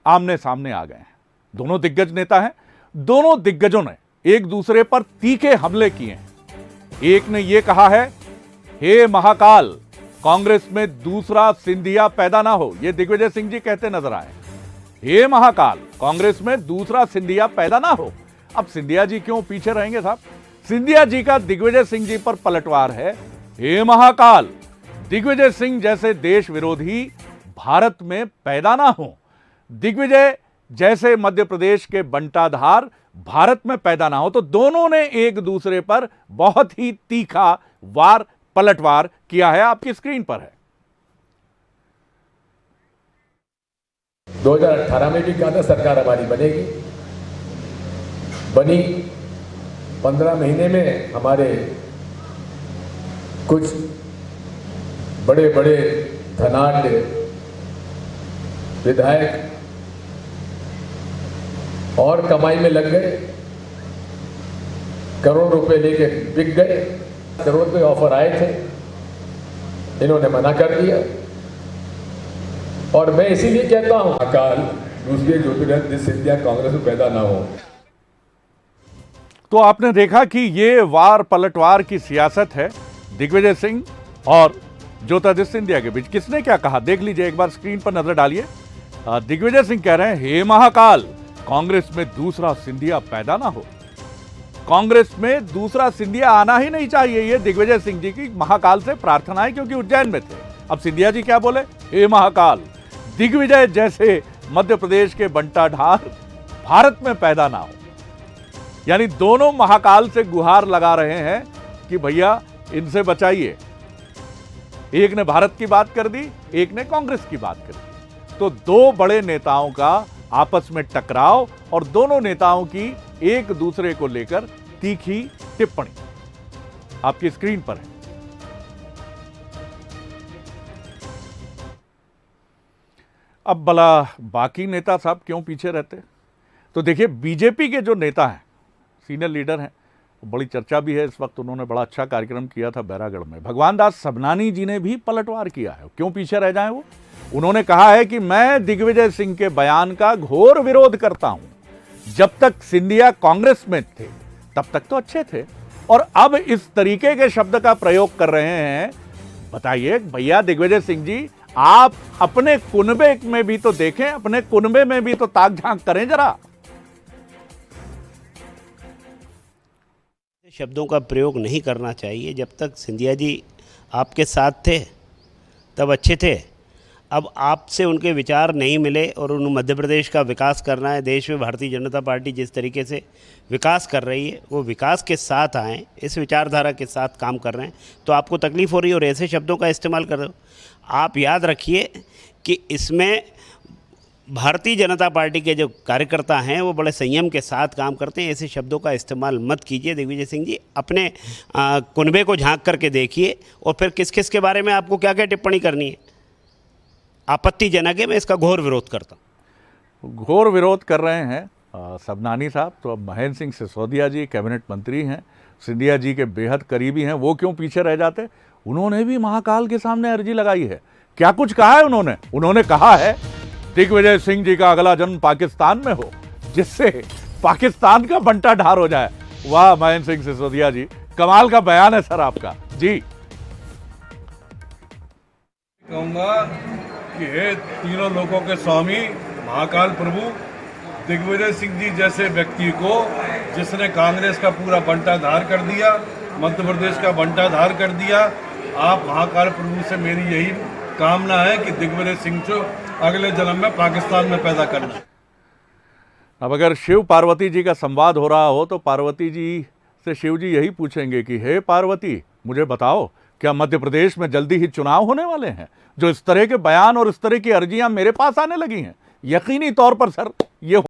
आमने सामने आ गए हैं। दोनों दिग्गज नेता हैं। दोनों दिग्गजों ने एक दूसरे पर तीखे हमले किए हैं। एक ने यह कहा है, हे महाकाल, कांग्रेस में दूसरा सिंधिया पैदा ना हो। यह दिग्विजय सिंह जी कहते नजर आए। हे महाकाल, कांग्रेस में दूसरा सिंधिया पैदा ना हो। अब सिंधिया जी क्यों पीछे रहेंगे साहब? सिंधिया जी का दिग्विजय सिंह जी पर पलटवार है, हे महाकाल, दिग्विजय सिंह जैसे देश विरोधी भारत में पैदा ना हो। दिग्विजय जैसे मध्य प्रदेश के बंटाधार भारत में पैदा ना हो। तो दोनों ने एक दूसरे पर बहुत ही तीखा वार पलटवार किया है। आपकी स्क्रीन पर है। 2018 में भी कहा था सरकार हमारी बनेगी, बनी। 15 महीने में हमारे कुछ बड़े बड़े धनाढ्य विधायक और कमाई में लग गए, करोड़ रुपए लेके बिक गए। करोड़ के ऑफर आए थे, इन्होंने मना कर दिया। और मैं इसीलिए कहता हूं, अकाल दूसरे ज्योतिरादित्य सिंधिया कांग्रेस में पैदा ना हो। तो आपने देखा कि ये वार पलटवार की सियासत है दिग्विजय सिंह और ज्योतिरादित्य सिंधिया के बीच। किसने क्या कहा देख लीजिए, एक बार स्क्रीन पर नजर डालिए। दिग्विजय सिंह कह रहे हैं, हे महाकाल, कांग्रेस में दूसरा सिंधिया पैदा ना हो। कांग्रेस में दूसरा सिंधिया आना ही नहीं चाहिए। ये दिग्विजय सिंह जी की महाकाल से प्रार्थना है, क्योंकि उज्जैन में थे। अब सिंधिया जी क्या बोले, हे महाकाल, दिग्विजय जैसे मध्य प्रदेश के बंटाधार भारत में पैदा ना हो। यानी दोनों महाकाल से गुहार लगा रहे हैं कि भैया इनसे बचाइए। एक ने भारत की बात कर दी, एक ने कांग्रेस की बात कर दी। तो दो बड़े नेताओं का आपस में टकराव और दोनों नेताओं की एक दूसरे को लेकर तीखी टिप्पणी आपकी स्क्रीन पर है। अब भला बाकी नेता साहब क्यों पीछे रहते? तो देखिए, बीजेपी के जो नेता हैं, सीनियर लीडर हैं, बड़ी चर्चा भी है इस वक्त। उन्होंने बड़ा अच्छा कार्यक्रम किया था बैरागढ़ में। भगवान दास सबनानी जी ने भी पलटवार किया है। क्यों पीछे रह जाएं वो? उन्होंने कहा है कि मैं दिग्विजय सिंह के बयान का घोर विरोध करता हूं। जब तक सिंधिया कांग्रेस में थे तब तक तो अच्छे थे, और अब इस तरीके के शब्द का प्रयोग कर रहे हैं। बताइए भैया दिग्विजय सिंह जी, आप अपने कुनबे में भी तो देखें, अपने कुनबे में भी तो ताक झांक करें जरा। शब्दों का प्रयोग नहीं करना चाहिए। जब तक सिंधिया जी आपके साथ थे तब अच्छे थे। अब आपसे उनके विचार नहीं मिले और उन मध्य प्रदेश का विकास करना है। देश में भारतीय जनता पार्टी जिस तरीके से विकास कर रही है, वो विकास के साथ आएँ, इस विचारधारा के साथ काम कर रहे हैं, तो आपको तकलीफ़ हो रही है और ऐसे शब्दों का इस्तेमाल कर रहे हो। आप याद रखिए कि इसमें भारतीय जनता पार्टी के जो कार्यकर्ता हैं वो बड़े संयम के साथ काम करते हैं। ऐसे शब्दों का इस्तेमाल मत कीजिए दिग्विजय सिंह जी। अपने कुनबे को झांक करके देखिए और फिर किस किस के बारे में आपको क्या क्या टिप्पणी करनी है। आपत्तिजनक है, मैं इसका घोर विरोध करता हूँ। घोर विरोध कर रहे हैं सबनानी साहब। तो अब महेंद्र सिंह सिसोदिया जी कैबिनेट मंत्री हैं, सिंधिया जी के बेहद करीबी हैं, वो क्यों पीछे रह जाते? उन्होंने भी महाकाल के सामने अर्जी लगाई है। क्या कुछ कहा है उन्होंने कहा है, दिग्विजय सिंह जी का अगला जन्म पाकिस्तान में हो, जिससे पाकिस्तान का बंटाढार हो जाए। वाह महेंद्र सिंह सिसोदिया जी, कमाल का बयान है सर आपका जी। कहूंगा कि हे तीनों लोकों के स्वामी महाकाल प्रभु, दिग्विजय सिंह जी जैसे व्यक्ति को, जिसने कांग्रेस का पूरा बंटाधार कर दिया, मध्य प्रदेश का बंटाधार कर दिया, आप महाकाल प्रभु से मेरी यही कामना है कि दिग्विजय सिंह को अगले जन्म में पाकिस्तान में पैदा करना। अब अगर शिव पार्वती जी का संवाद हो रहा हो तो पार्वती जी से शिव जी यही पूछेंगे कि हे पार्वती, मुझे बताओ, क्या मध्य प्रदेश में जल्दी ही चुनाव होने वाले हैं, जो इस तरह के बयान और इस तरह की अर्जियां मेरे पास आने लगी हैं? यकीनी तौर पर सर ये